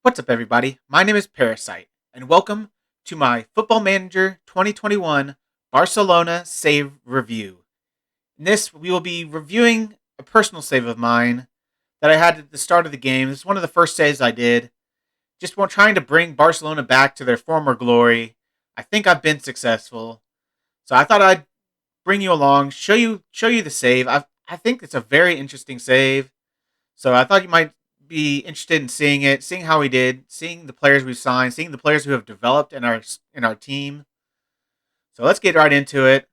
What's up, everybody? My name is Parasite, and welcome to my Football Manager 2021 Barcelona save review. In this, we will be reviewing a personal save of mine that I had at the start of the game. This is one of the first saves I did. Just while trying to bring Barcelona back to their former glory. I think I've been successful, so I thought I'd bring you along, show you the save. I think it's a very interesting save. So I thought you might be interested in seeing it, seeing how we did, seeing the players we've signed, seeing the players who have developed in our team. So let's get right into it.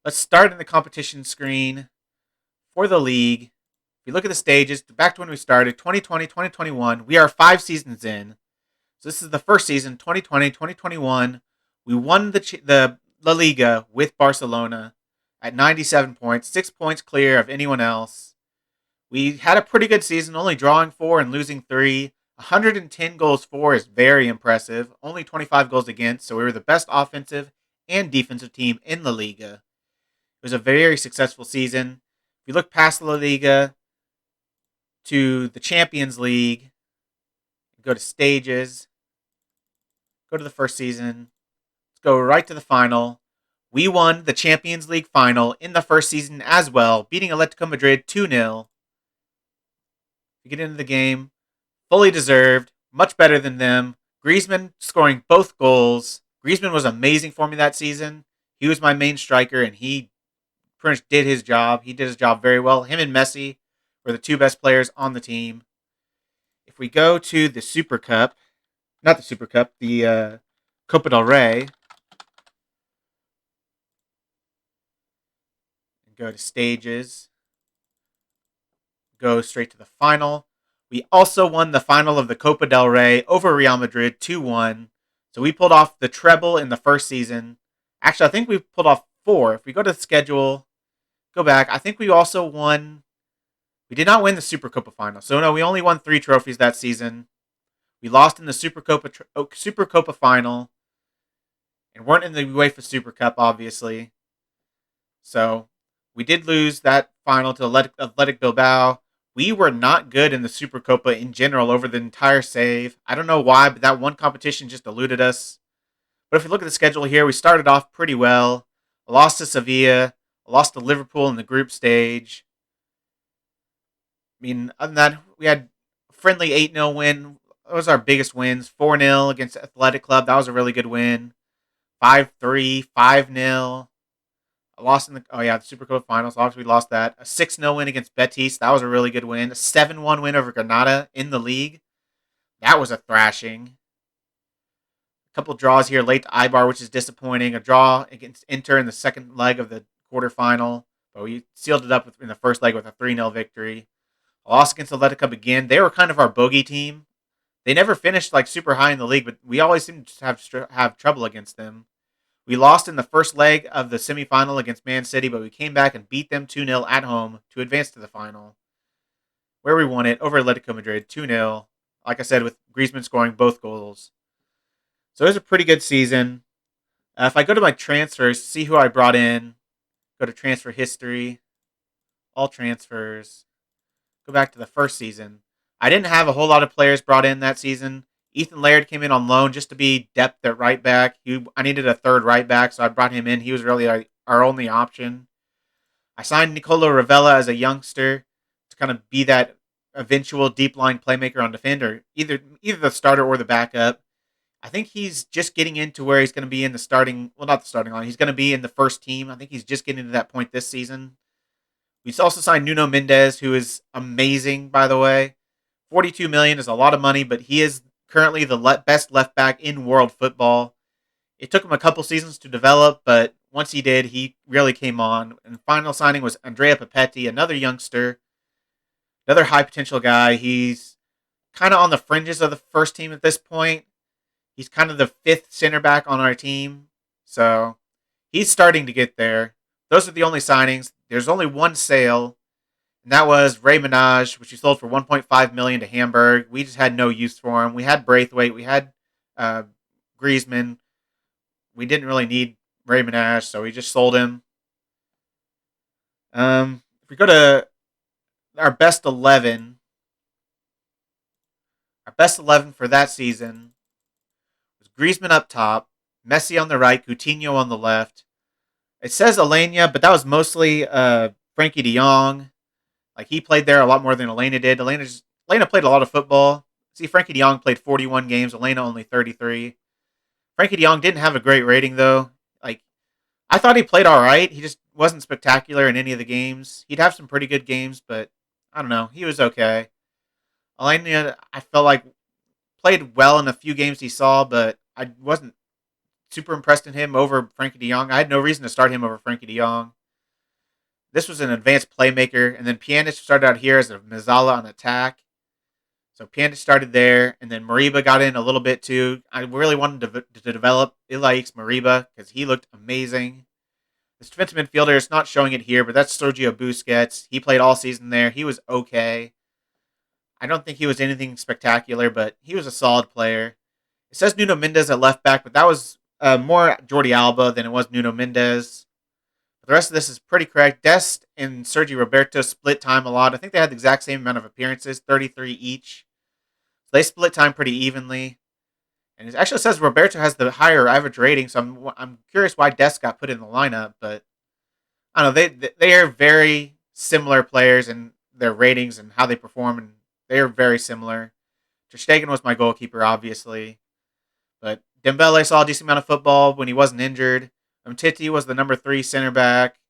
Let's start in the competition screen for the league. If you look at the stages, back to when we started, 2020, 2021, we are 5 seasons in. So this is the first season, 2020, 2021. We won the La Liga with Barcelona at 97 points, 6 points clear of anyone else. We had a pretty good season, only drawing 4 and losing 3. 110 goals for is very impressive. Only 25 goals against, so we were the best offensive and defensive team in La Liga. It was a very successful season. If you look past La Liga to the Champions League, go to stages, go to the first season, let's go right to the final. We won the Champions League final in the first season as well, beating Atletico Madrid 2-0. To get into the game, fully deserved, much better than them. Griezmann scoring both goals. Griezmann was amazing for me that season. He was my main striker, and he pretty much did his job. He did his job very well. Him and Messi were the two best players on the team. If we go to the Super Cup, not the Super Cup, the Copa del Rey, and go to stages, go straight to the final. We also won the final of the Copa del Rey over Real Madrid 2-1. So we pulled off the treble in the first season. Actually, I think we pulled off 4. If we go to the schedule, go back, I think we also won. We did not win the Super Copa final. So no, we only won 3 trophies that season. We lost in the Super Copa final and weren't in the UEFA Super Cup, obviously. So we did lose that final to Athletic Bilbao. We were not good in the Super Copa in general over the entire save. I don't know why, but that one competition just eluded us. But if you look at the schedule here, we started off pretty well. I lost to Sevilla. I lost to Liverpool in the group stage. I mean, other than that, we had a friendly 8-0 win. That was our biggest wins. 4-0 against Athletic Club. That was a really good win. 5-3, 5-0. I lost in the Super Cup finals. Obviously, we lost that. A 6-0 win against Betis. That was a really good win. A 7-1 win over Granada in the league. That was a thrashing. A couple draws here late to Ibar, which is disappointing. A draw against Inter in the second leg of the quarterfinal. But we sealed it up in the first leg with a 3-0 victory. A loss against Athletic Club again. They were kind of our bogey team. They never finished like super high in the league, but we always seemed to have trouble against them. We lost in the first leg of the semifinal against Man City, but we came back and beat them 2-0 at home to advance to the final, where we won it over Atletico Madrid 2-0. Like I said, with Griezmann scoring both goals. So it was a pretty good season. If I go to my transfers, see who I brought in, go to transfer history, all transfers, go back to the first season. I didn't have a whole lot of players brought in that season. Ethan Laird came in on loan just to be depth at right back. I needed a third right back, so I brought him in. He was really our only option. I signed Nicolo Ravella as a youngster to kind of be that eventual deep line playmaker on defender, either the starter or the backup. I think he's just getting into where he's going to be in the starting, well, not the starting line. He's going to be in the first team. I think he's just getting to that point this season. We also signed Nuno Mendes, who is amazing, by the way. 42 million is a lot of money, but he is currently the best left back in world football. It took him a couple seasons to develop, but once he did, he really came on. And the final signing was Andrea Papetti, another youngster, another high potential guy. He's kind of on the fringes of the first team at this point. He's kind of the 5th center back on our team. So he's starting to get there. Those are the only signings. There's only one sale, and that was Ray Minaj, which we sold for 1.5 million to Hamburg. We just had no use for him. We had Braithwaite, we had Griezmann. We didn't really need Ray Minaj, so we just sold him. If we go to our best 11, Our best 11 for that season was Griezmann up top, Messi on the right, Coutinho on the left. It says Alenia, but that was mostly Frankie de Jong. Like, he played there a lot more than Elena did. Elena played a lot of football. See, Frankie de Jong played 41 games, Elena only 33. Frankie de Jong didn't have a great rating, though. Like, I thought he played all right. He just wasn't spectacular in any of the games. He'd have some pretty good games, but I don't know. He was okay. Elena, I felt like, played well in a few games he saw, but I wasn't super impressed in him over Frankie de Jong. I had no reason to start him over Frankie de Jong. This was an advanced playmaker, and then Pjanic started out here as a Mezzala on attack. So Pjanic started there, and then Mariba got in a little bit too. I really wanted to develop Ilaix Mariba because he looked amazing. This defensive midfielder is not showing it here, but that's Sergio Busquets. He played all season there. He was okay. I don't think he was anything spectacular, but he was a solid player. It says Nuno Mendes at left back, but that was more Jordi Alba than it was Nuno Mendes. But the rest of this is pretty correct. Dest and Sergio Roberto split time a lot. I think they had the exact same amount of appearances, 33 each. So they split time pretty evenly. And it actually says Roberto has the higher average rating, so I'm curious why Dest got put in the lineup. But I don't know. They are very similar players in their ratings and how they perform, and they are very similar. Ter Stegen was my goalkeeper, obviously. But Dembele saw a decent amount of football when he wasn't injured. Titi was the number 3 center back.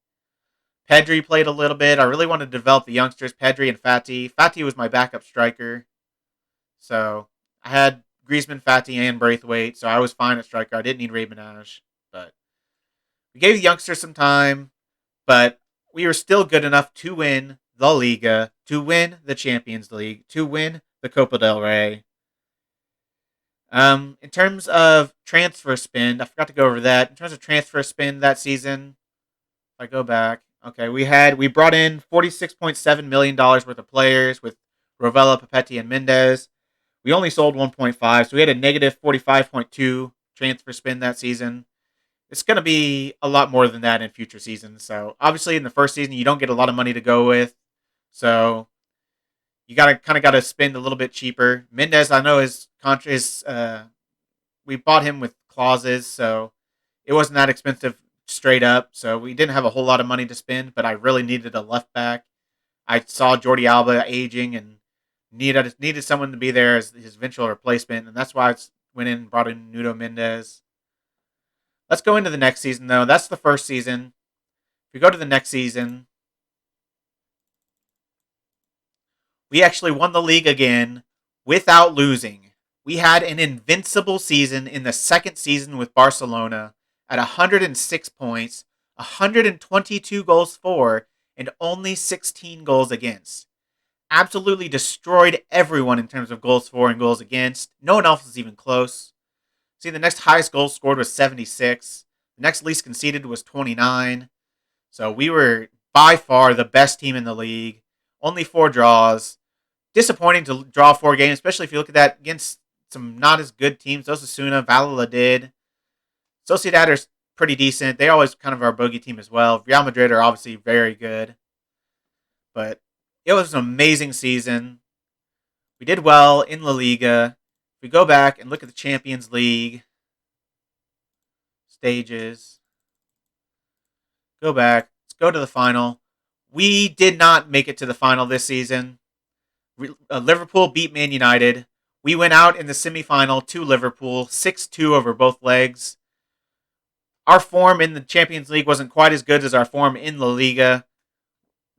Pedri played a little bit. I really wanted to develop the youngsters, Pedri and Fati. Fati was my backup striker. So I had Griezmann, Fati, and Braithwaite, so I was fine at striker. I didn't need Rebenage. But we gave the youngsters some time, but we were still good enough to win the Liga, to win the Champions League, to win the Copa del Rey. In terms of transfer spend, I forgot to go over that. In terms of transfer spend that season, if I go back, okay, we brought in $46.7 million worth of players with Rovella, Papetti, and Mendez. We only sold 1.5, so we had a negative 45.2 transfer spend that season. It's going to be a lot more than that in future seasons. So obviously in the first season, you don't get a lot of money to go with. So you gotta spend a little bit cheaper. Mendez, I know we bought him with clauses, so it wasn't that expensive straight up. So we didn't have a whole lot of money to spend, but I really needed a left back. I saw Jordi Alba aging and needed someone to be there as his eventual replacement, and that's why I went in and brought in Nuno Mendes. Let's go into the next season, though. That's the first season. If we go to the next season, we actually won the league again without losing. We had an invincible season in the second season with Barcelona at 106 points, 122 goals for, and only 16 goals against. Absolutely destroyed everyone in terms of goals for and goals against. No one else was even close. See, the next highest goal scored was 76. The next least conceded was 29. So we were by far the best team in the league. Only 4 draws. Disappointing to draw 4 games, especially if you look at that against some not as good teams. Osasuna, Valladolid. Sociedad are pretty decent. They always kind of are a bogey team as well. Real Madrid are obviously very good. But it was an amazing season. We did well in La Liga. If we go back and look at the Champions League stages, go back. Let's go to the final. We did not make it to the final this season. Liverpool beat Man United. We went out in the semifinal to Liverpool, 6-2 over both legs. Our form in the Champions League wasn't quite as good as our form in La Liga.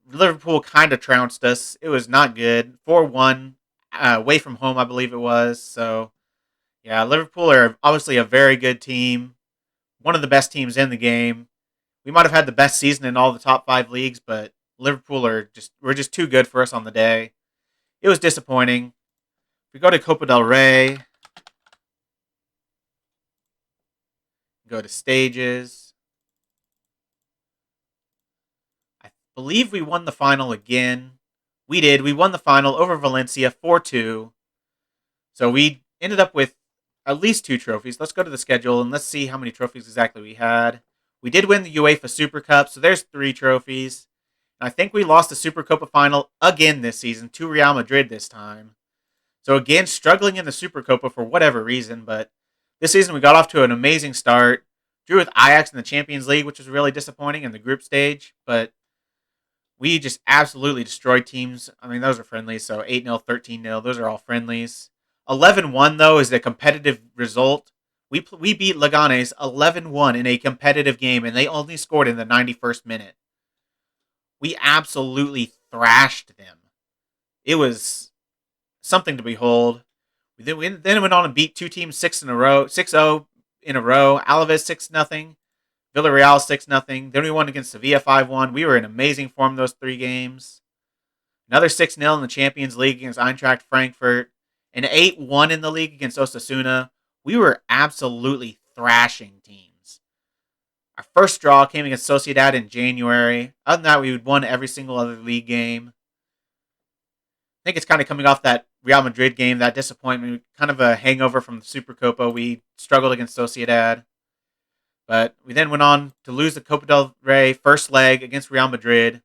Liverpool kind of trounced us. It was not good. 4-1 away from home, I believe it was. So, yeah, Liverpool are obviously a very good team. One of the best teams in the game. We might have had the best season in all the top 5 leagues, but Liverpool were just too good for us on the day. It was disappointing. If we go to Copa del Rey, go to stages. I believe we won the final again. We did. We won the final over Valencia 4-2. So we ended up with at least 2 trophies. Let's go to the schedule and let's see how many trophies exactly we had. We did win the Uefa Super Cup, so there's 3 trophies. And I think we lost the Super Copa final again this season to Real Madrid this time. So again, struggling in the Supercopa for whatever reason, but this season we got off to an amazing start. Drew with Ajax in the Champions League, which was really disappointing in the group stage, but we just absolutely destroyed teams. I mean, those are friendlies, so 8-0, 13-0, those are all friendlies. 11-1, though, is a competitive result. We beat Leganes 11-1 in a competitive game, and they only scored in the 91st minute. We absolutely thrashed them. It was something to behold. We then went on and beat two teams 6-0 in a row. Alaves 6-0. Villarreal 6-0. Then we won against Sevilla 5-1. We were in amazing form those three games. Another 6-0 in the Champions League against Eintracht Frankfurt. An 8-1 in the league against Osasuna. We were absolutely thrashing teams. Our first draw came against Sociedad in January. Other than that, we had won every single other league game. I think it's kind of coming off that Real Madrid game, that disappointment, kind of a hangover from the Supercopa. We struggled against Sociedad. But we then went on to lose the Copa del Rey first leg against Real Madrid.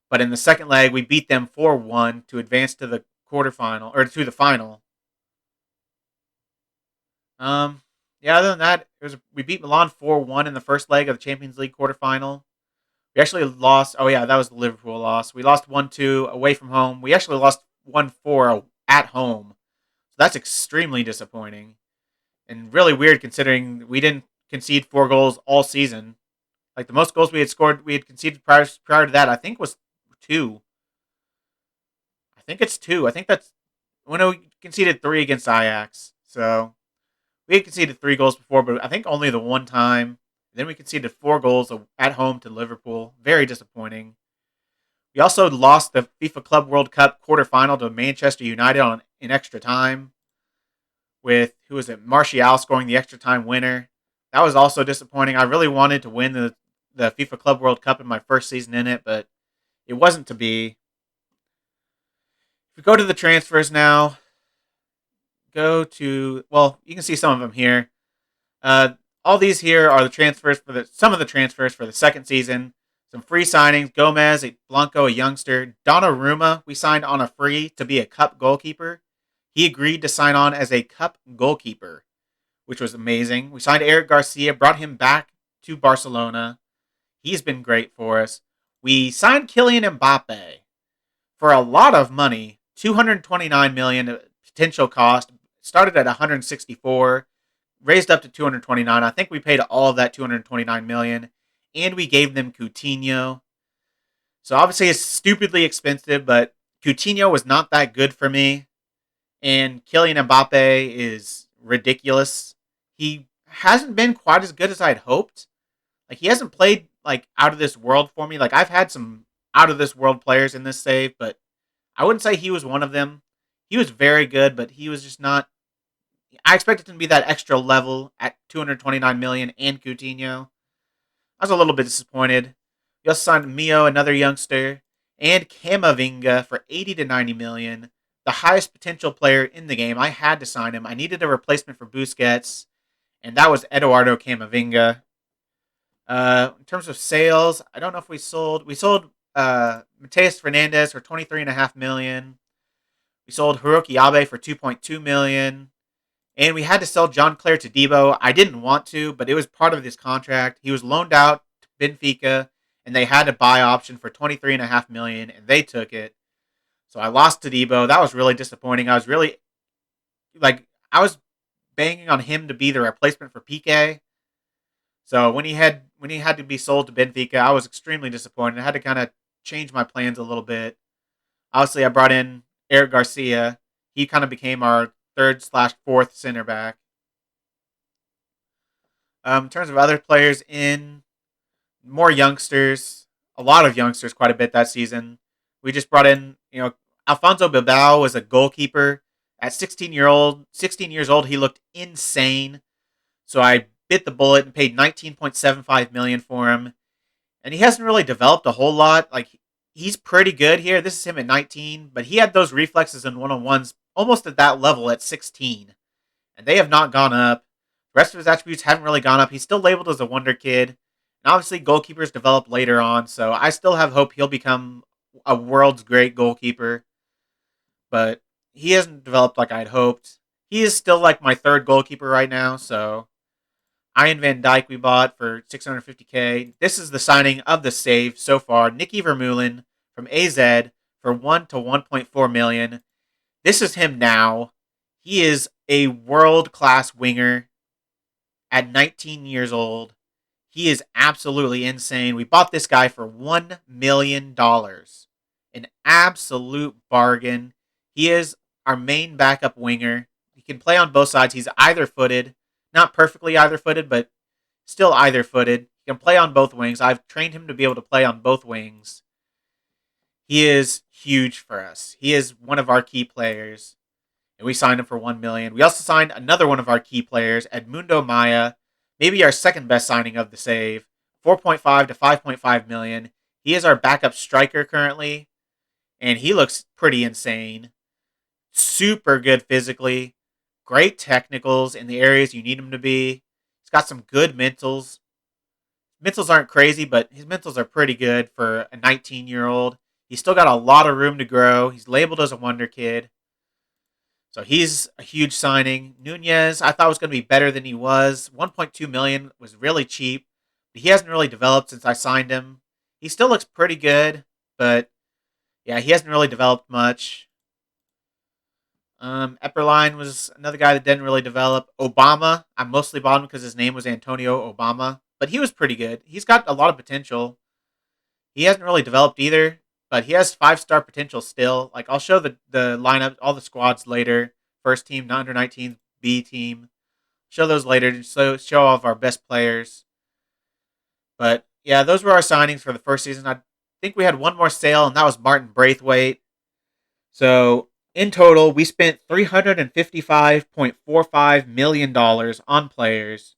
But in the second leg, we beat them 4-1 to advance to the quarterfinal, or to the final. Other than that, we beat Milan 4-1 in the first leg of the Champions League quarterfinal. We actually lost. Oh, yeah, that was the Liverpool loss. We lost 1-2 away from home. We actually lost 1-4 at home. So that's extremely disappointing. And really weird considering we didn't concede 4 goals all season. Like the most goals we had conceded prior to that, I think was 2. I think it's 2. I think that's when we conceded 3 against Ajax. So we had conceded 3 goals before, but I think only the one time. Then we conceded 4 goals at home to Liverpool. Very disappointing. We also lost the FIFA Club World Cup quarterfinal to Manchester United in extra time. With, who was it, Martial scoring the extra time winner. That was also disappointing. I really wanted to win the FIFA Club World Cup in my first season in it, but it wasn't to be. If we go to the transfers now, you can see some of them here. All these here are the transfers some of the transfers for the second season. Some free signings: Gomez, Blanco, a youngster. Donnarumma, we signed on a free to be a cup goalkeeper. He agreed to sign on as a cup goalkeeper, which was amazing. We signed Eric Garcia, brought him back to Barcelona. He's been great for us. We signed Kylian Mbappe for a lot of money, $229 million potential cost. Started at 164, raised up to 229. I think we paid all of that 229 million, and we gave them Coutinho. So obviously it's stupidly expensive, but Coutinho was not that good for me. And Kylian Mbappe is ridiculous. He hasn't been quite as good as I'd hoped. Like, he hasn't played, like, out of this world for me. Like, I've had some out of this world players in this save, but I wouldn't say he was one of them. He was very good, but he was just not. I expected him to be that extra level at 229 million and Coutinho. I was a little bit disappointed. We also signed Mio, another youngster, and Camavinga for 80 to 90 million. The highest potential player in the game. I had to sign him. I needed a replacement for Busquets, and that was Eduardo Camavinga. In terms of sales, I don't know if we sold. We sold Mateus Fernandez for 23.5 million. We sold Hiroki Abe for 2.2 million. And we had to sell John Clare to Debo. I didn't want to, but it was part of this contract. He was loaned out to Benfica, and they had a buy option for 23.5 million, and they took it. So I lost to Debo. That was really disappointing. I was banging on him to be the replacement for Piqué. So when he had to be sold to Benfica, I was extremely disappointed. I had to kind of change my plans a little bit. Obviously, I brought in Eric Garcia. He kind of became our third/fourth center back. In terms of other players more youngsters, a lot of youngsters, quite a bit that season. We just brought in, Alfonso Bilbao was a goalkeeper. At 16 years old, he looked insane. So I bit the bullet and paid 19.75 million for him. And he hasn't really developed a whole lot. Like, he's pretty good here. This is him at 19, but he had those reflexes in one-on-ones almost at that level at 16. And they have not gone up. The rest of his attributes haven't really gone up. He's still labeled as a wonder kid. And obviously goalkeepers develop later on, so I still have hope he'll become a world's great goalkeeper. But he hasn't developed like I'd hoped. He is still like my third goalkeeper right now. So Ian Van Dyke we bought for 650K. This is the signing of the save so far. Nicky Vermeulen from AZ for 1 to 1.4 million. This is him now. He is a world-class winger at 19 years old. He is absolutely insane. We bought this guy for $1 million. An absolute bargain. He is our main backup winger. He can play on both sides. He's either footed. Not perfectly either footed, but still either footed. He can play on both wings. I've trained him to be able to play on both wings. He is huge for us. He is one of our key players. And we signed him for $1 million. We also signed another one of our key players, Edmundo Maya, maybe our second best signing of the save, 4.5 to 5.5 million. He is our backup striker currently, and he looks pretty insane. Super good physically, great technicals in the areas you need him to be. He's got some good mentals. Mentals aren't crazy, but his mentals are pretty good for a 19-year-old. He's still got a lot of room to grow. He's labeled as a wonder kid. So he's a huge signing. Nunez, I thought was going to be better than he was. 1.2 million was really cheap. But he hasn't really developed since I signed him. He still looks pretty good, but yeah, he hasn't really developed much. Epperline was another guy that didn't really develop. Obama, I mostly bought him because his name was Antonio Obama, but he was pretty good. He's got a lot of potential. He hasn't really developed either, but he has 5-star potential still. Like, I'll show the lineup, all the squads later. First team, under 19, B team. Show those later, so show all of our best players. But yeah, those were our signings for the first season. I think we had one more sale, and that was Martin Braithwaite. So in total, we spent $355.45 million on players,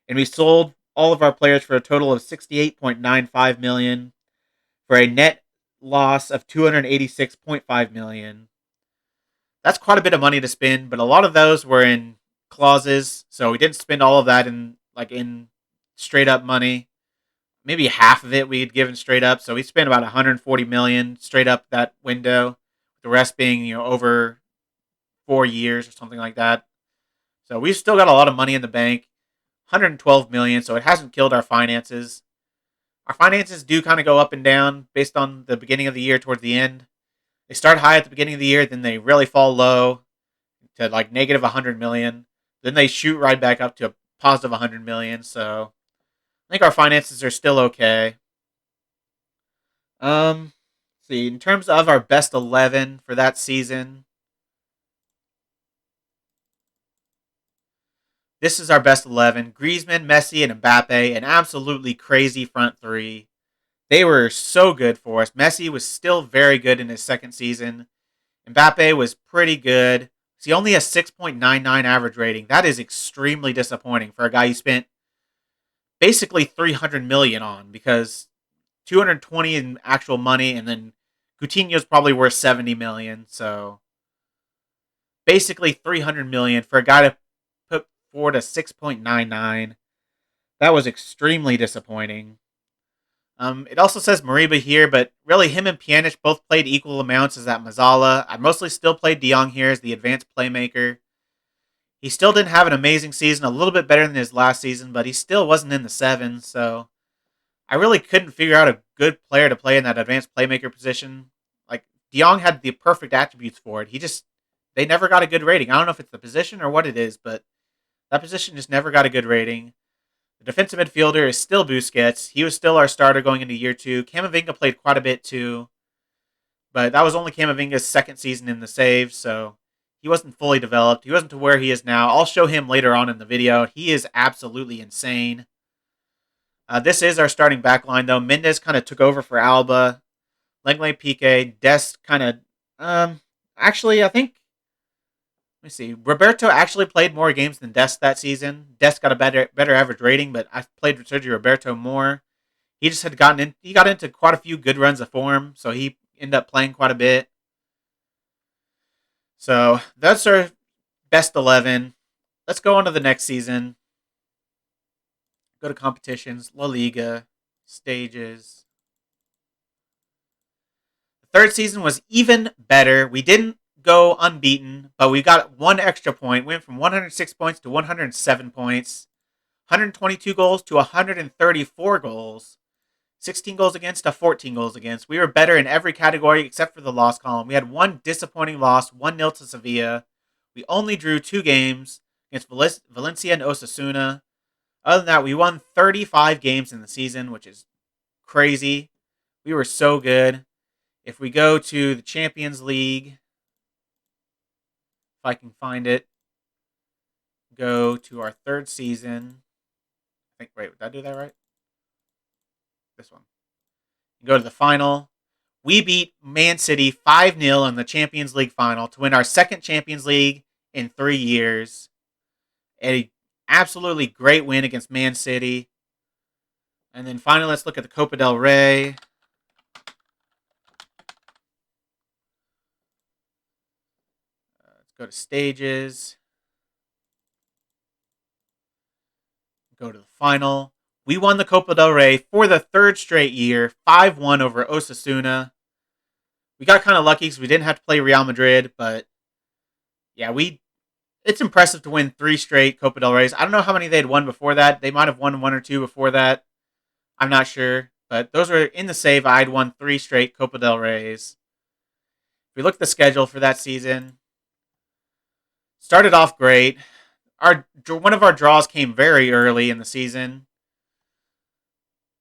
and we sold all of our players for a total of $68.95 million for a net loss of $286.5 million. That's quite a bit of money to spend, but a lot of those were in clauses, so we didn't spend all of that in straight up money. Maybe half of it we'd given straight up, so we spent about $140 million straight up that window. The rest being, over 4 years or something like that. So we've still got a lot of money in the bank, $112 million. So it hasn't killed our finances. Our finances do kind of go up and down based on the beginning of the year towards the end. They start high at the beginning of the year, then they really fall low to like negative 100 million. Then they shoot right back up to a positive 100 million. So I think our finances are still okay. See, in terms of our best 11 for that season, this is our best 11. Griezmann, Messi, and Mbappe, an absolutely crazy front three. They were so good for us. Messi was still very good in his second season. Mbappe was pretty good. He only has 6.99 average rating. That is extremely disappointing for a guy you spent basically 300 million on, because 220 in actual money, and then Coutinho's probably worth 70 million. So basically 300 million for a guy to put forward a 6.99. That was extremely disappointing. It also says Mariba here, but really him and Pjanic both played equal amounts as that Mazzala. I mostly still played De Jong here as the advanced playmaker. He still didn't have an amazing season, a little bit better than his last season, but he still wasn't in the sevens, so I really couldn't figure out a good player to play in that advanced playmaker position. Like, De Jong had the perfect attributes for it. They never got a good rating. I don't know if it's the position or what it is, but that position just never got a good rating. The defensive midfielder is still Busquets. He was still our starter going into year 2. Camavinga played quite a bit too, but that was only Camavinga's second season in the save, so he wasn't fully developed. He wasn't to where he is now. I'll show him later on in the video. He is absolutely insane. This is our starting back line, though. Mendes kind of took over for Alba. Lenglet, Piqué, Dest kind of... actually, I think... Let me see. Roberto actually played more games than Dest that season. Dest got a better average rating, but I played with Sergio Roberto more. He just had he got into quite a few good runs of form, so he ended up playing quite a bit. So that's our best 11. Let's go on to the next season. Go to competitions, La Liga, stages. The third season was even better. We didn't go unbeaten, but we got one extra point. Went from 106 points to 107 points. 122 goals to 134 goals. 16 goals against to 14 goals against. We were better in every category except for the loss column. We had one disappointing loss, 1-0 to Sevilla. We only drew 2 games against Valencia and Osasuna. Other than that, we won 35 games in the season, which is crazy. We were so good. If we go to the Champions League, if I can find it, go to our third season. Wait, did I do that right? This one. Go to the final. We beat Man City 5-0 in the Champions League final to win our second Champions League in 3 years. A absolutely great win against Man City. And then finally, let's look at the Copa del Rey. Let's go to stages. Go to the final. We won the Copa del Rey for the third straight year, 5-1 over Osasuna. We got kind of lucky because we didn't have to play Real Madrid, but yeah, it's impressive to win 3 straight Copa del Reys. I don't know how many they had won before that. They might have won 1 or 2 before that. I'm not sure, but those were in the save. I'd won 3 straight Copa del Reys. If we look at the schedule for that season, started off great. One of our draws came very early in the season.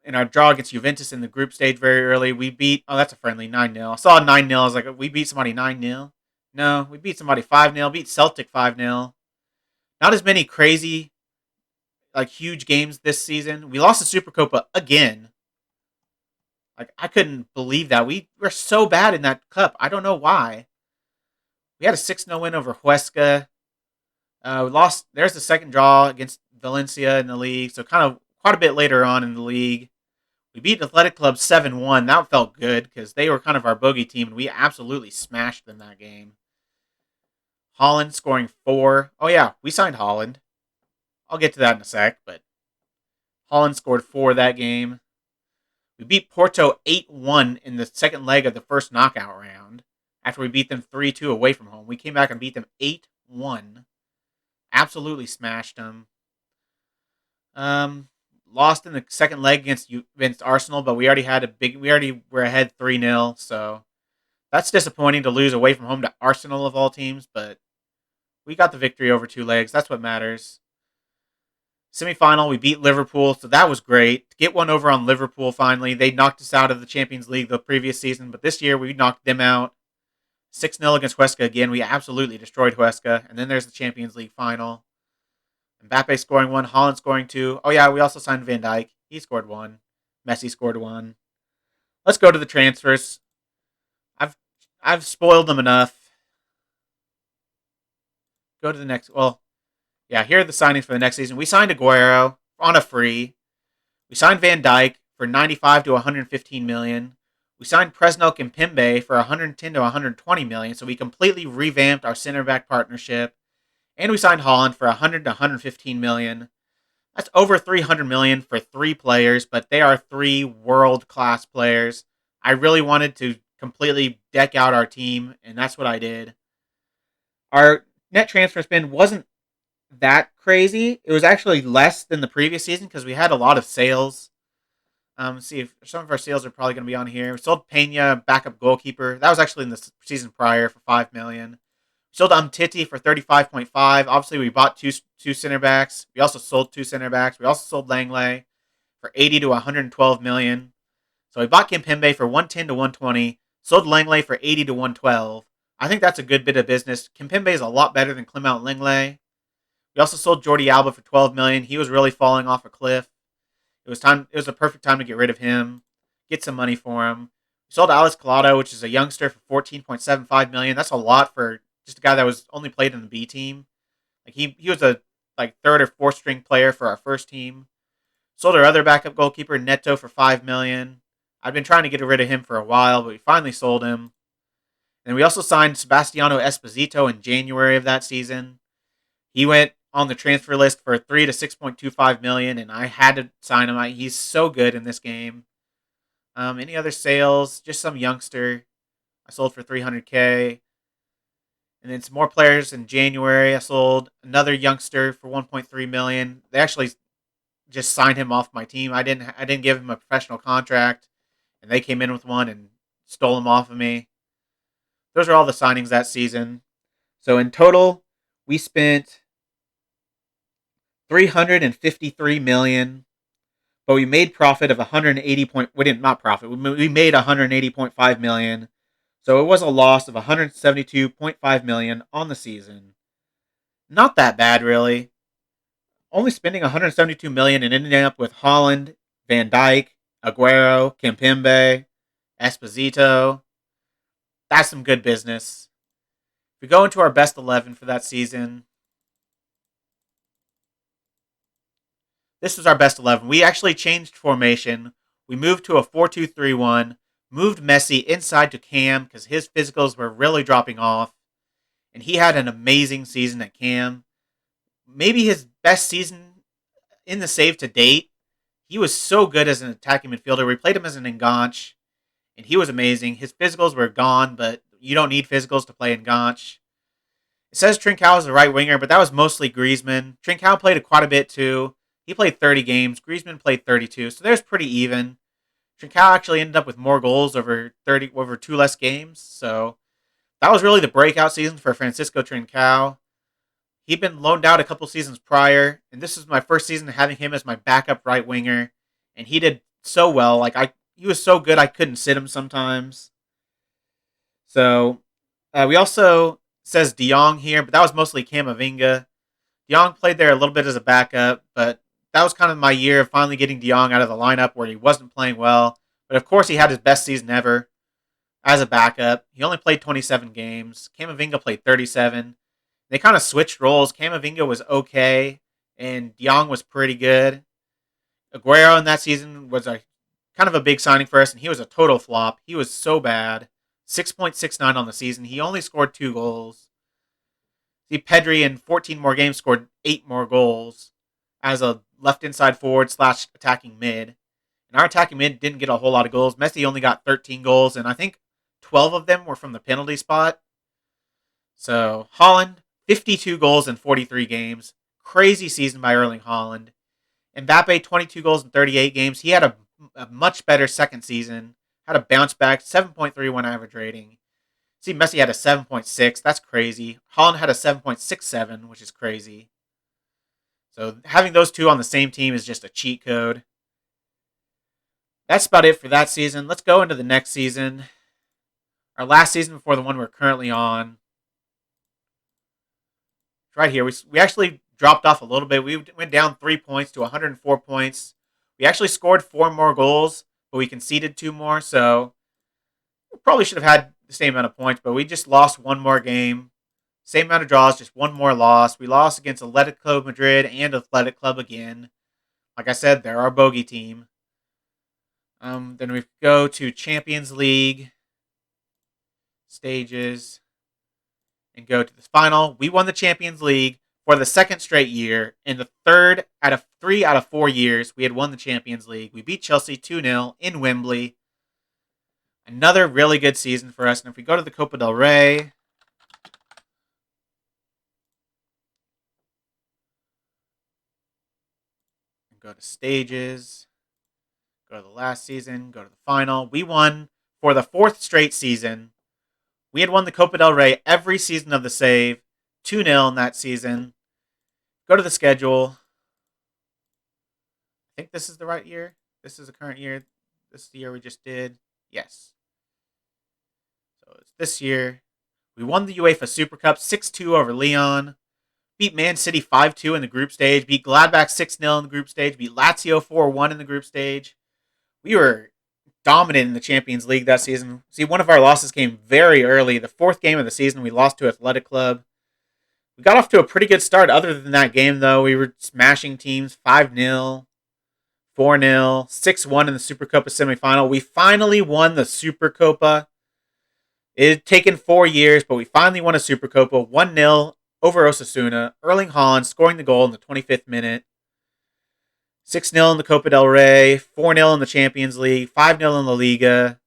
In our draw against Juventus in the group stage very early, we beat... Oh, that's a friendly, 9-0. I saw 9-0. I was like, we beat somebody 9-0. No, we beat somebody 5-0. Beat Celtic 5-0. Not as many crazy, huge games this season. We lost the Super Copa again. I couldn't believe that. We were so bad in that cup. I don't know why. We had a 6-0 win over Huesca. We lost. There's the second draw against Valencia in the league. So kind of quite a bit later on in the league. We beat Athletic Club 7-1. That felt good because they were kind of our bogey team, and we absolutely smashed them that game. Holland scoring 4. Oh, yeah, we signed Holland. I'll get to that in a sec, but Holland scored 4 that game. We beat Porto 8-1 in the second leg of the first knockout round after we beat them 3-2 away from home. We came back and beat them 8-1. Absolutely smashed them. Lost in the second leg against Arsenal, but we already were ahead 3-0, so that's disappointing to lose away from home to Arsenal of all teams, but we got the victory over 2 legs. That's what matters. Semi-final, we beat Liverpool, so that was great. To get one over on Liverpool finally. They knocked us out of the Champions League the previous season, but this year we knocked them out. 6-0 against Huesca again. We absolutely destroyed Huesca. And then there's the Champions League final. Mbappe scoring 1, Holland scoring 2. Oh yeah, we also signed Van Dyke. He scored 1. Messi scored 1. Let's go to the transfers. I've spoiled them enough. Go to the next. Well, yeah, here are the signings for the next season. We signed Aguero on a free. We signed Van Dyke for 95 to 115 million. We signed Presnel Kimpembe for 110 to 120 million. So we completely revamped our center back partnership. And we signed Holland for 100 to 115 million. That's over 300 million for 3 players, but they are 3 world-class players. I really wanted to completely deck out our team, and that's what I did. Our net transfer spend wasn't that crazy. It was actually less than the previous season because we had a lot of sales. Let's see if some of our sales are probably going to be on here. We sold Pena, backup goalkeeper. That was actually in the season prior for 5 million. We sold Umtiti for 35.5. Obviously, we bought two center backs. We also sold 2 center backs. We also sold Langley for 80 to 112 million. So we bought Kimpembe for 110 to 120. Sold Langley for 80 to 112. I think that's a good bit of business. Kimpembe is a lot better than Clement Langley. We also sold Jordi Alba for 12 million. He was really falling off a cliff. It was a perfect time to get rid of him, get some money for him. We sold Alex Collado, which is a youngster, for 14.75 million. That's a lot for just a guy that was only played in the B team. He was a third or fourth string player for our first team. Sold our other backup goalkeeper Neto for 5 million. I've been trying to get rid of him for a while, but we finally sold him. And we also signed Sebastiano Esposito in January of that season. He went on the transfer list for 3 to 6.25 million, and I had to sign him. He's so good in this game. Any other sales? Just some youngster I sold for 300K. And then some more players in January. I sold another youngster for 1.3 million. They actually just signed him off my team. I didn't give him a professional contract, and they came in with one and stole him off of me. Those are all the signings that season. So in total, we spent 353 million, but we made profit of 180 point. We didn't not profit. We made 180.5 million. So it was a loss of 172.5 million on the season. Not that bad, really. Only spending 172 million and ending up with Holland, Van Dyke, Aguero, Kimpembe, Esposito. That's some good business. If we go into our best 11 for that season, this was our best 11. We actually changed formation. We moved to a 4-2-3-1, moved Messi inside to Cam because his physicals were really dropping off, and he had an amazing season at Cam. Maybe his best season in the save to date. He was so good as an attacking midfielder. We played him as an enganche, and he was amazing. His physicals were gone, but you don't need physicals to play enganche. It says Trincao is the right winger, but that was mostly Griezmann. Trincao played quite a bit too. He played 30 games. Griezmann played 32, so there's pretty even. Trincao actually ended up with more goals over 2 less games, so that was really the breakout season for Francisco Trincao. He'd been loaned out a couple seasons prior, and this was my first season having him as my backup right winger, and he did so well. He was so good I couldn't sit him sometimes. So we also says De Jong here, but that was mostly Camavinga. De Jong played there a little bit as a backup, but that was kind of my year of finally getting De Jong out of the lineup where he wasn't playing well. But of course, he had his best season ever as a backup. He only played 27 games. Camavinga played 37. They kind of switched roles. Camavinga was okay, and De Jong was pretty good. Aguero in that season was a kind of a big signing for us, and he was a total flop. He was so bad. 6.69 on the season. He only scored 2 goals. See, Pedri in 14 more games scored 8 more goals as a left inside forward / attacking mid. And our attacking mid didn't get a whole lot of goals. Messi only got 13 goals, and I think 12 of them were from the penalty spot. So, Holland, 52 goals in 43 games. Crazy season by Erling Haaland. Mbappe, 22 goals in 38 games. He had a much better second season. Had a bounce back, 7.31 average rating. See, Messi had a 7.6. That's crazy. Haaland had a 7.67, which is crazy. So having those two on the same team is just a cheat code. That's about it for that season. Let's go into the next season. Our last season before the one we're currently on. Right here. We actually dropped off a little bit. We went down 3 points to 104 points. We actually scored 4 more goals, but we conceded 2 more, so we probably should have had the same amount of points, but we just lost 1 more game. Same amount of draws, just 1 more loss. We lost against Atletico Madrid and Athletic Club again. Like I said, they're our bogey team. Then we go to Champions League stages and go to the final. We won the Champions League for the second straight year. In the 3 out of 4 years, we had won the Champions League. We beat Chelsea 2-0 in Wembley. Another really good season for us. And if we go to the Copa del Rey, go to stages, go to the last season, go to the final. We won for the 4th straight season. We had won the Copa del Rey every season of the save, 2-0 in that season. Go to the schedule. I think this is the right year. This is the current year. This is the year we just did. Yes. So it's this year. We won the Uefa Super Cup 6-2 over Lyon. Beat Man City 5-2 in the group stage. Beat Gladbach 6-0 in the group stage. Beat Lazio 4-1 in the group stage. We were dominant in the Champions League that season. See, one of our losses came very early. The 4th game of the season, we lost to Athletic Club. We got off to a pretty good start. Other than that game, though, we were smashing teams 5-0, 4-0, 6-1 in the Supercopa semifinal. We finally won the Supercopa. It had taken 4 years, but we finally won a Supercopa 1-0 over Osasuna. Erling Haaland scoring the goal in the 25th minute. 6-0 in the Copa del Rey, 4-0 in the Champions League, 5-0 in La Liga.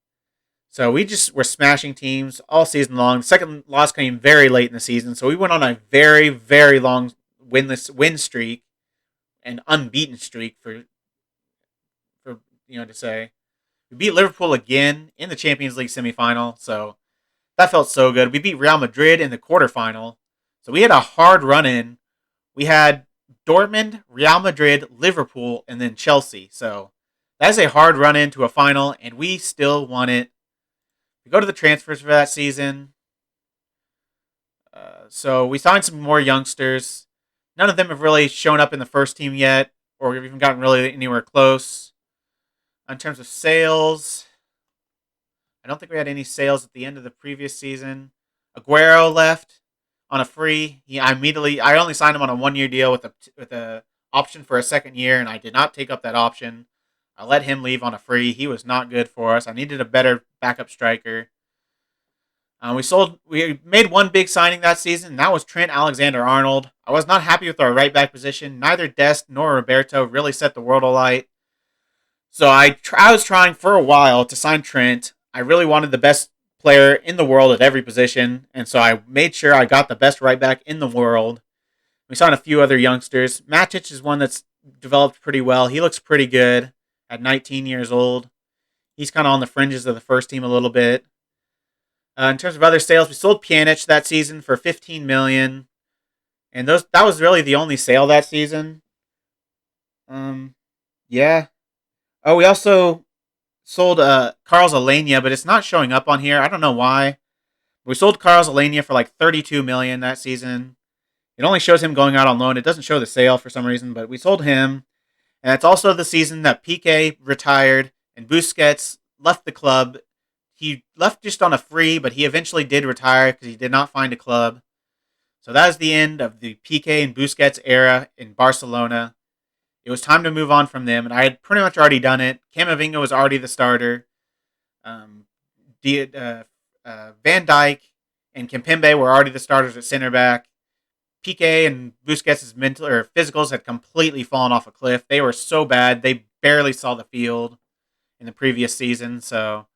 So we just were smashing teams all season long. The second loss came very late in the season, so we went on a very, very long win streak and unbeaten streak for to say. We beat Liverpool again in the Champions League semifinal, so that felt so good. We beat Real Madrid in the quarterfinal, so we had a hard run in. We had Dortmund, Real Madrid, Liverpool, and then Chelsea. So that's a hard run into a final, and we still won it. We go to the transfers for that season. So we signed some more youngsters. None of them have really shown up in the first team yet, or even gotten really anywhere close. In terms of sales, I don't think we had any sales at the end of the previous season. Aguero left on a free. I only signed him on a 1-year deal with a option for a second year, and I did not take up that option. I let him leave on a free. He was not good for us. I needed a better backup striker. We made one big signing that season, and that was Trent Alexander-Arnold. I was not happy with our right back position. Neither Dest nor Roberto really set the world alight. So I was trying for a while to sign Trent. I really wanted the best player in the world at every position, and so I made sure I got the best right back in the world. We signed a few other youngsters. Matic is one that's developed pretty well. He looks pretty good at 19 years old. He's kind of on the fringes of the first team a little bit. In terms of other sales, we sold Pjanic that season for $15 million, and that was really the only sale that season. Yeah. Oh, we also sold Carlos Alenia, but it's not showing up on here. I don't know why. We sold Carlos Alenia for like $32 million that season. It only shows him going out on loan. It doesn't show the sale for some reason, but we sold him. And it's also the season that Piqué retired and Busquets left the club. He left just on a free, but he eventually did retire because he did not find a club. So that is the end of the Piqué and Busquets era in Barcelona. It was time to move on from them, and I had pretty much already done it. Camavinga was already the starter. Van Dyke and Kimpembe were already the starters at center back. Piqué and Busquets' mental or physicals had completely fallen off a cliff. They were so bad they barely saw the field in the previous season. So,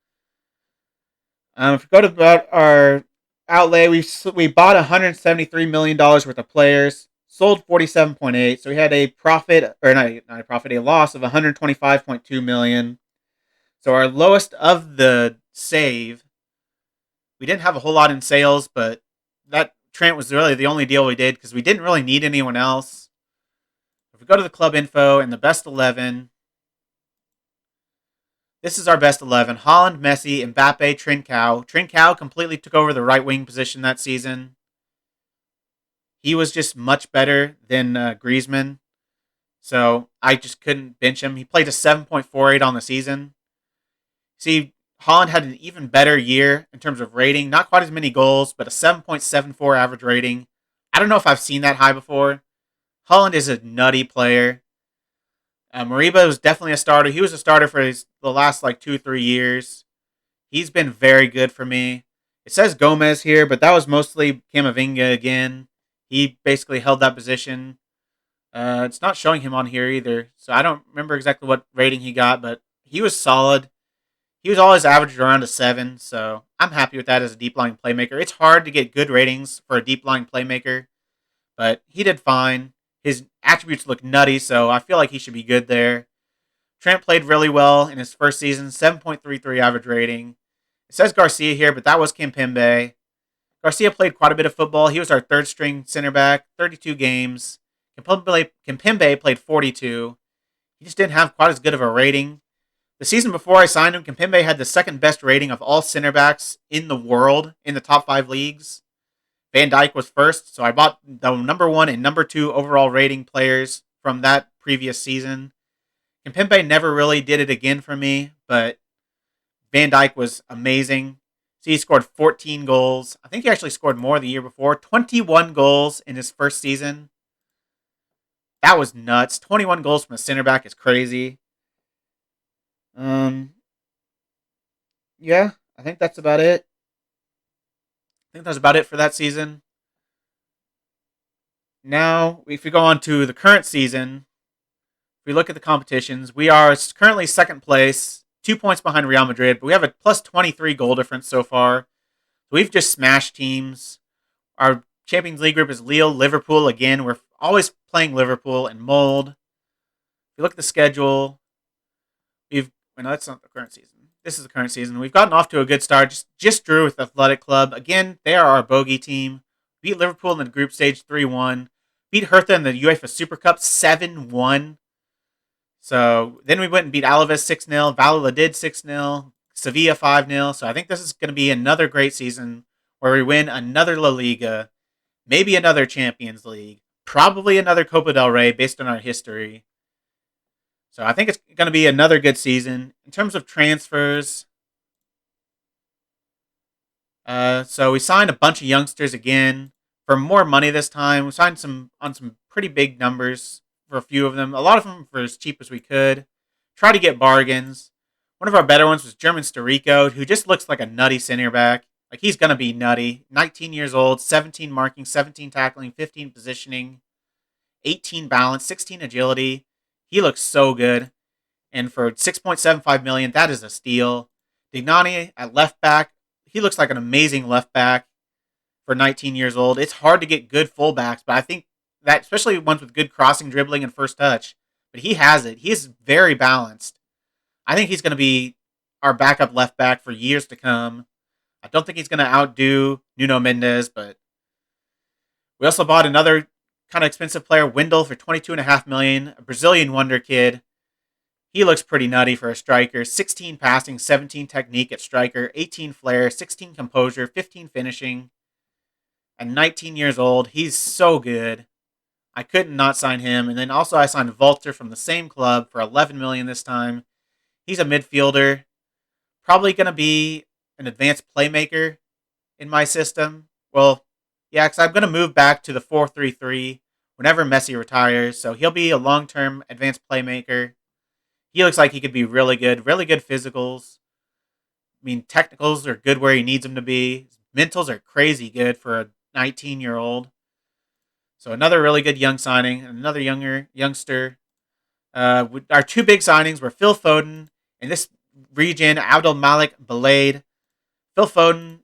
if we go to about our outlay, we bought $173 million worth of players, sold 47.8. So we had a profit, or not a profit, a loss of 125.2 million. So our lowest of the save. We didn't have a whole lot in sales, but that Trent was really the only deal we did because we didn't really need anyone else. If we go to the club info and the best 11, this is our best 11. Haaland, Messi, Mbappe, Trincao. Trincao completely took over the right wing position that season. He was just much better than Griezmann. So I just couldn't bench him. He played a 7.48 on the season. See, Haaland had an even better year in terms of rating. Not quite as many goals, but a 7.74 average rating. I don't know if I've seen that high before. Haaland is a nutty player. Mariba was definitely a starter. He was a starter for the last 2-3 years. He's been very good for me. It says Gomez here, but that was mostly Camavinga again. He basically held that position. It's not showing him on here either, so I don't remember exactly what rating he got, but he was solid. He was always averaged around a 7, so I'm happy with that as a deep-lying playmaker. It's hard to get good ratings for a deep-lying playmaker, but he did fine. His attributes look nutty, so I feel like he should be good there. Trent played really well in his first season, 7.33 average rating. It says Garcia here, but that was Kimpembe. Garcia played quite a bit of football. He was our third-string center back, 32 games. Kimpembe played 42. He just didn't have quite as good of a rating. The season before I signed him, Kimpembe had the second best rating of all center backs in the world in the top 5 leagues. Van Dyke was first, so I bought the number 1 and number 2 overall rating players from that previous season. Kimpembe never really did it again for me, but Van Dyke was amazing. So he scored 14 goals. I think he actually scored more the year before. 21 goals in his first season. That was nuts. 21 goals from a center back is crazy. Yeah, I think that's about it. I think that's about it for that season. Now, if we go on to the current season, if we look at the competitions, we are currently second place, 2 points behind Real Madrid, but we have a plus 23 goal difference so far. So we've just smashed teams. Our Champions League group is Lille, Liverpool again. We're always playing Liverpool and Mold. If you look at the schedule, no, that's not the current season. This is the current season. We've gotten off to a good start. Just drew with Athletic Club. Again, they are our bogey team. Beat Liverpool in the group stage 3-1. Beat Hertha in the UEFA Super Cup 7-1. So then we went and beat Alaves 6-0. Valladolid 6-0. Sevilla 5-0. So I think this is going to be another great season where we win another La Liga, maybe another Champions League, probably another Copa del Rey based on our history. So I think it's going to be another good season. In terms of transfers, so we signed a bunch of youngsters again for more money this time. We signed some pretty big numbers for a few of them. A lot of them for as cheap as we could. Try to get bargains. One of our better ones was German Storico, who just looks like a nutty center back. Like, he's going to be nutty. 19 years old, 17 marking, 17 tackling, 15 positioning, 18 balance, 16 agility. He looks so good. And for $6.75 million, that is a steal. Dignani at left back. He looks like an amazing left back for 19 years old. It's hard to get good fullbacks, but I think that, especially ones with good crossing, dribbling, and first touch, but he has it. He is very balanced. I think he's going to be our backup left back for years to come. I don't think he's going to outdo Nuno Mendes, but we also bought another kind of expensive player, Wendell, for $22.5 million, a Brazilian wonder kid. He looks pretty nutty for a striker. 16 passing, 17 technique at striker, 18 flair, 16 composure, 15 finishing. At 19 years old, he's so good. I could not sign him. And then also I signed Walter from the same club for $11 million this time. He's a midfielder. Probably going to be an advanced playmaker in my system. Well, yeah, because I'm going to move back to the 4-3-3 whenever Messi retires. So he'll be a long-term advanced playmaker. He looks like he could be really good physicals. I mean, technicals are good where he needs them to be. Mentals are crazy good for a 19-year-old. So another really good young signing, another youngster. Our two big signings were Phil Foden and this region, Abdul Malik Balade. Phil Foden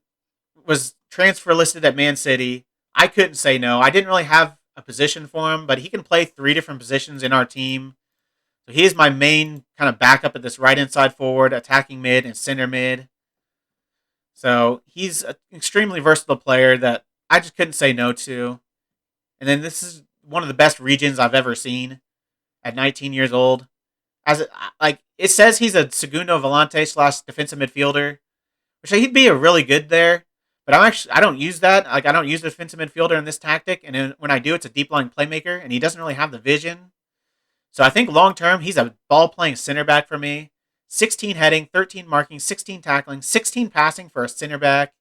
was transfer listed at Man City. I couldn't say no. I didn't really have a position for him, but he can play 3 different positions in our team. So he is my main kind of backup at this right inside forward, attacking mid, and center mid. So he's an extremely versatile player that I just couldn't say no to. And then this is one of the best regions I've ever seen at 19 years old. It says he's a segundo volante / defensive midfielder, which he'd be a really good there. But I don't use that. I don't use the defensive midfielder in this tactic. And when I do, it's a deep line playmaker, and he doesn't really have the vision. So I think long term, he's a ball playing center back for me. 16 heading, 13 marking, 16 tackling, 16 passing for a center back,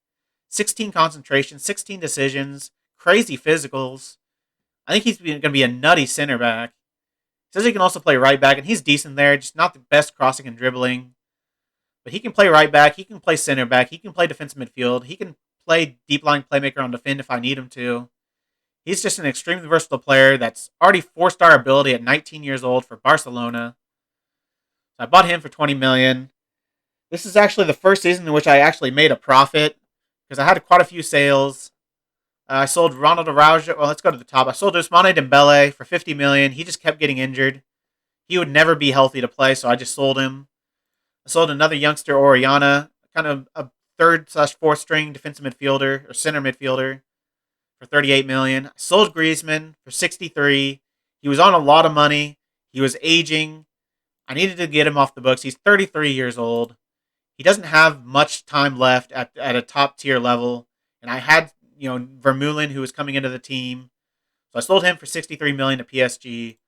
16 concentration, 16 decisions, crazy physicals. I think he's going to be a nutty center back. Says he can also play right back, and he's decent there, just not the best crossing and dribbling. But he can play right back, he can play center back, he can play defensive midfield, he can play deep line playmaker on defend if I need him to. He's just an extremely versatile player that's already 4-star ability at 19 years old for Barcelona. So I bought him for $20 million. This is actually the first season in which I actually made a profit because I had quite a few sales. I sold Ronald Araujo. Well, let's go to the top. I sold Ousmane Dembele for $50 million. He just kept getting injured. He would never be healthy to play, so I just sold him. I sold another youngster, Oriana, kind of a 3rd/4th string defensive midfielder or center midfielder for $38 million. I sold Griezmann for $63 million. He was on a lot of money. He was aging. I needed to get him off the books. He's 33 years old. He doesn't have much time left at a top tier level. And I had, Vermeulen, who was coming into the team. So I sold him for $63 million to PSG.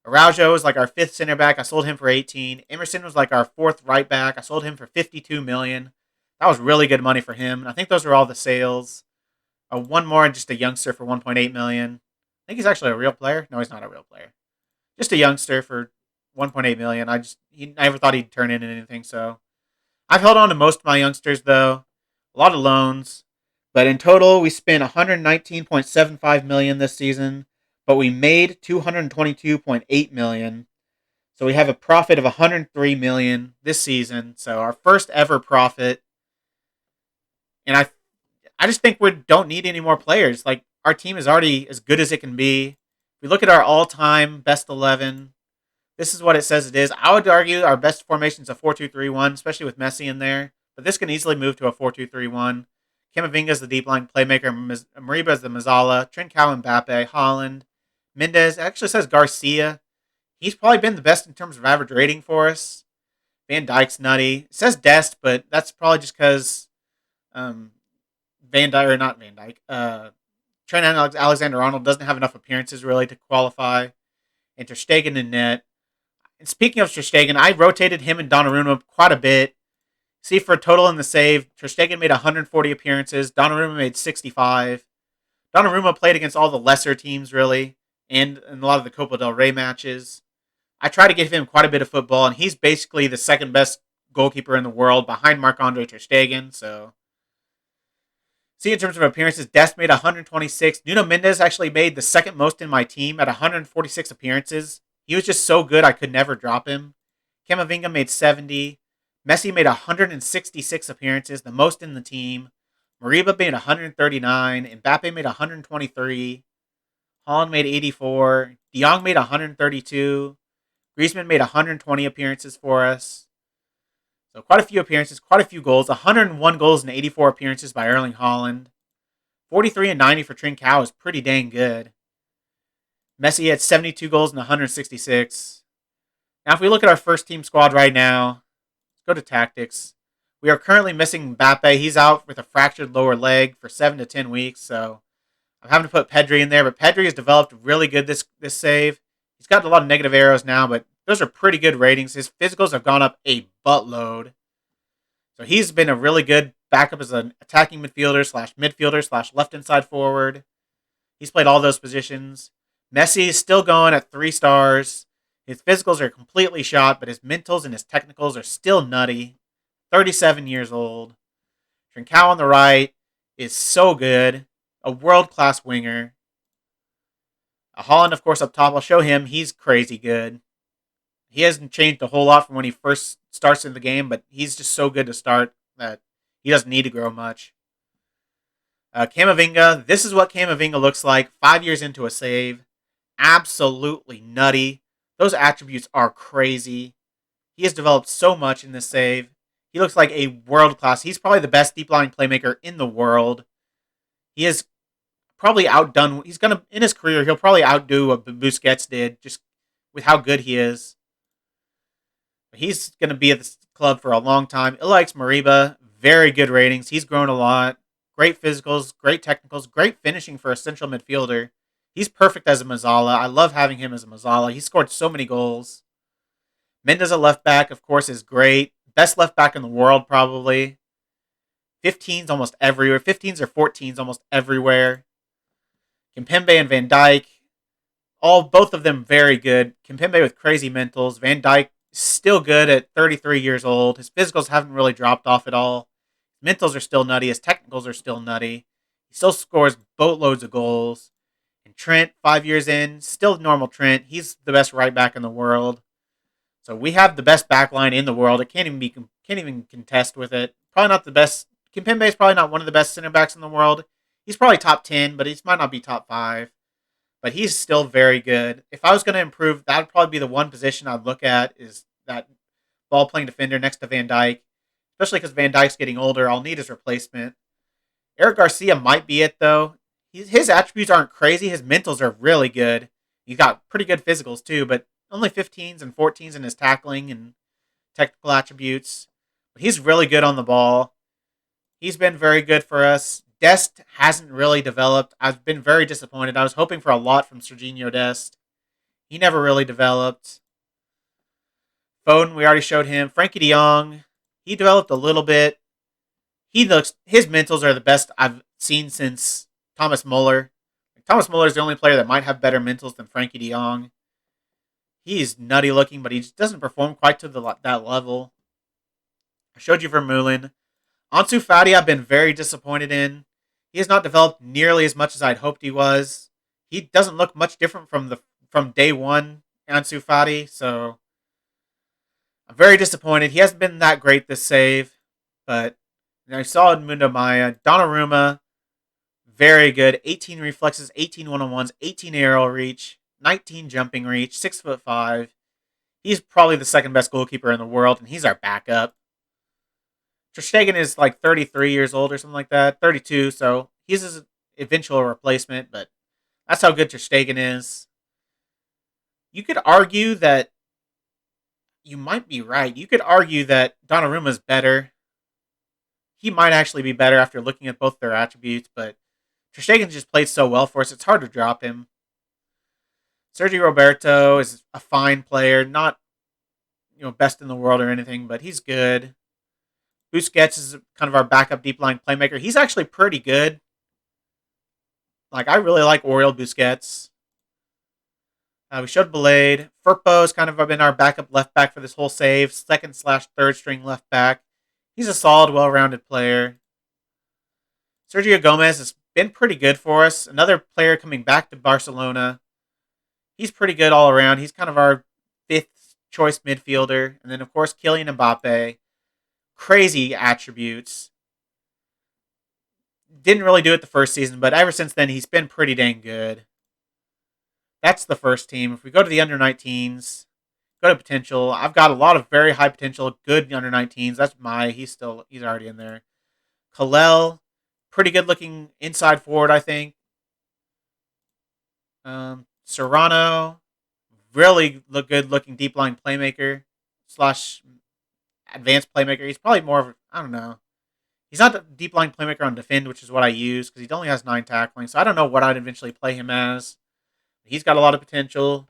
Araujo was like our 5th center back. I sold him for $18 million. Emerson was like our 4th right back. I sold him for $52 million. That was really good money for him. And I think those are all the sales. One more, just a youngster for $1.8 million. I think he's actually a real player. No, he's not a real player. Just a youngster for $1.8 million. I never thought he'd turn into anything. So I've held on to most of my youngsters though. A lot of loans. But in total, we spent $119.75 million this season, but we made $222.8 million. So we have a profit of 103 million this season. So our first ever profit. And I just think we don't need any more players. Like our team is already as good as it can be. If we look at our all-time best 11, this is what it says it is. I would argue our best formation is a 4-2-3-1, especially with Messi in there. But this can easily move to a 4-2-3-1. Camavinga is the deep line playmaker. Mariba is the Mazzala. Trincao, Mbappe, Holland, Mendes. It actually says Garcia. He's probably been the best in terms of average rating for us. Van Dyke's nutty. It says Dest, but that's probably just because um, Van Dyke, or not Van Dyke, Trent Alexander-Arnold doesn't have enough appearances really to qualify. And Ter Stegen in net. And speaking of Ter Stegen, I rotated him and Donnarumma quite a bit. See, for a total in the save, Ter Stegen made 140 appearances. Donnarumma made 65. Donnarumma played against all the lesser teams, really, and in a lot of the Copa del Rey matches. I try to give him quite a bit of football, and he's basically the second best goalkeeper in the world behind Marc-Andre Ter Stegen. So, see, in terms of appearances, Dest made 126. Nuno Mendes actually made the second most in my team at 146 appearances. He was just so good I could never drop him. Camavinga made 70. Messi made 166 appearances, the most in the team. Mariba made 139. Mbappe made 123. Holland made 84. De Jong made 132. Griezmann made 120 appearances for us. So quite a few appearances, quite a few goals. 101 goals and 84 appearances by Erling Haaland. 43 and 90 for Trincao is pretty dang good. Messi had 72 goals and 166. Now, if we look at our first team squad right now, let's go to tactics. We are currently missing Mbappe. He's out with a fractured lower leg for 7 to 10 weeks, so I'm having to put Pedri in there. But Pedri has developed really good this save. He's got a lot of negative arrows now, but those are pretty good ratings. His physicals have gone up a buttload. So he's been a really good backup as an attacking midfielder / left inside forward. He's played all those positions. Messi is still going at 3 stars. His physicals are completely shot, but his mentals and his technicals are still nutty. 37 years old. Trincao on the right is so good. A world-class winger. Holland, of course, up top. I'll show him. He's crazy good. He hasn't changed a whole lot from when he first starts in the game, but he's just so good to start that he doesn't need to grow much. Camavinga. This is what Camavinga looks like 5 years into a save. Absolutely nutty. Those attributes are crazy. He has developed so much in this save. He looks like a world class. He's probably the best deep line playmaker in the world. He is probably outdone. He's gonna in his career. He'll probably outdo what Busquets did, just with how good he is. He's gonna be at this club for a long time. Ilix Mariba, very good ratings. He's grown a lot. Great physicals, great technicals, great finishing for a central midfielder. He's perfect as a Mazzala. I love having him as a Mazzala. He scored so many goals. Mendes, a left back, of course, is great. Best left back in the world, probably. 15s almost everywhere. 15s or 14s almost everywhere. Kimpembe and Van Dyke, both of them very good. Kimpembe with crazy mentals. Van Dyke still good at 33 years old. His physicals haven't really dropped off at all. His mentals are still nutty. His technicals are still nutty. He still scores boatloads of goals. And Trent, 5 years in, still normal Trent. He's the best right back in the world. So we have the best back line in the world. It can't even contest with it. Probably not the best. Kimpembe is probably not one of the best center backs in the world. He's probably top 10, but he might not be top 5. But he's still very good. If I was going to improve, that would probably be the one position I'd look at is that ball-playing defender next to Van Dyke. Especially because Van Dyke's getting older. I'll need his replacement. Eric Garcia might be it, though. His attributes aren't crazy. His mentals are really good. He's got pretty good physicals, too, but only 15s and 14s in his tackling and technical attributes. But he's really good on the ball. He's been very good for us. Dest hasn't really developed. I've been very disappointed. I was hoping for a lot from Serginho Dest. He never really developed. Foden, we already showed him. Frankie de Jong, he developed a little bit. His mentals are the best I've seen since Thomas Muller. Thomas Muller is the only player that might have better mentals than Frankie de Jong. He's nutty looking, but he just doesn't perform quite to that level. I showed you Vermeulen. Ansu Fati, I've been very disappointed in. He has not developed nearly as much as I'd hoped he was. He doesn't look much different from day one Ansu Fati, so I'm very disappointed. He hasn't been that great this save, but I saw Edmundo Maya. Donnarumma, very good. 18 reflexes, 18 one-on-ones, 18 aerial reach, 19 jumping reach, 6'5". He's probably the second best goalkeeper in the world, and he's our backup. Ter Stegen is like 33 years old or something like that, 32, so he's his eventual replacement, but that's how good Ter Stegen is. You could argue that you might be right. You could argue that Donnarumma's better. He might actually be better after looking at both their attributes, but Ter Stegen just played so well for us, it's hard to drop him. Sergio Roberto is a fine player, not best in the world or anything, but he's good. Busquets is kind of our backup deep line playmaker. He's actually pretty good. Like, I really like Oriol Busquets. We showed Blade. Firpo's kind of been our backup left back for this whole save. Second/third string left back. He's a solid, well-rounded player. Sergio Gomez has been pretty good for us. Another player coming back to Barcelona. He's pretty good all around. He's kind of our fifth choice midfielder. And then, of course, Kylian Mbappe. Crazy attributes. Didn't really do it the first season, but ever since then, he's been pretty dang good. That's the first team. If we go to the under-19s, go to potential. I've got a lot of very high potential, good under-19s. That's he's already in there. Kalel, pretty good looking inside forward, I think. Serrano, really good looking deep line playmaker / advanced playmaker. He's probably more of, I don't know. He's not a deep line playmaker on defend, which is what I use, because he only has 9 tackling, so I don't know what I'd eventually play him as. He's got a lot of potential.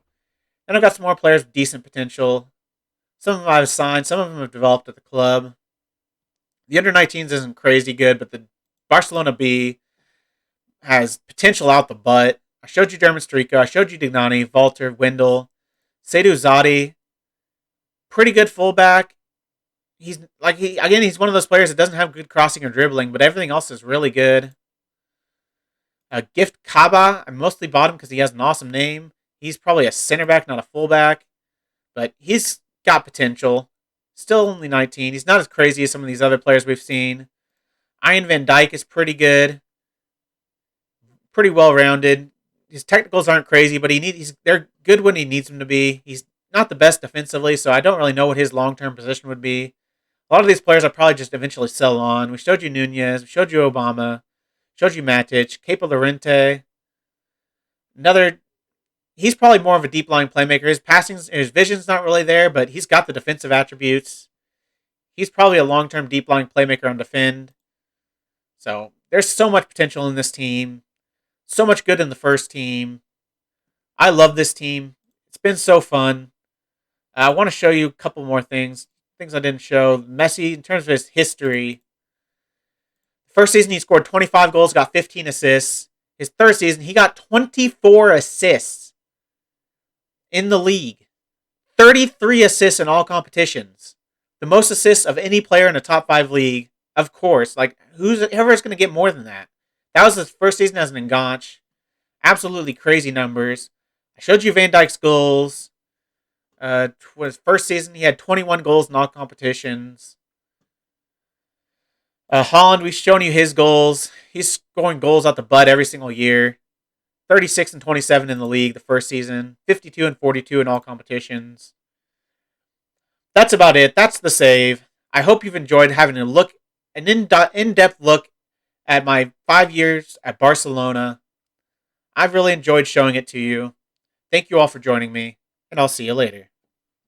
And I've got some more players with decent potential. Some of them I've signed, some of them have developed at the club. The under-19s isn't crazy good, but the Barcelona B has potential out the butt. I showed you German Strico, I showed you Dignani, Walter, Wendell, Seydou Zadi. Pretty good fullback. He's one of those players that doesn't have good crossing or dribbling, but everything else is really good. Gift Kaba, I mostly bought him because he has an awesome name. He's probably a center back, not a fullback, but he's got potential. Still only 19. He's not as crazy as some of these other players we've seen. Ian Van Dyke is pretty good. Pretty well-rounded. His technicals aren't crazy, but they're good when he needs them to be. He's not the best defensively, so I don't really know what his long-term position would be. A lot of these players I'll probably just eventually sell on. We showed you Nunez. We showed you Obama. Showed you Matic. Capo Llorente. He's probably more of a deep line playmaker. His vision's not really there, but he's got the defensive attributes. He's probably a long-term deep line playmaker on defend. So there's so much potential in this team. So much good in the first team. I love this team. It's been so fun. I want to show you a couple more things I didn't show. Messi, in terms of his history, first season he scored 25 goals, got 15 assists. His third season, he got 24 assists in the league. 33 assists in all competitions. The most assists of any player in a top 5 league. Of course, whoever's going to get more than that. That was his first season as an Enganche. Absolutely crazy numbers. I showed you Van Dijk's goals. His first season, he had 21 goals in all competitions. Holland, we've shown you his goals. He's scoring goals out the butt every single year. 36 and 27 in the league the first season. 52 and 42 in all competitions. That's about it. That's the save. I hope you've enjoyed having an in-depth look at my 5 years at Barcelona. I've really enjoyed showing it to you. Thank you all for joining me, and I'll see you later.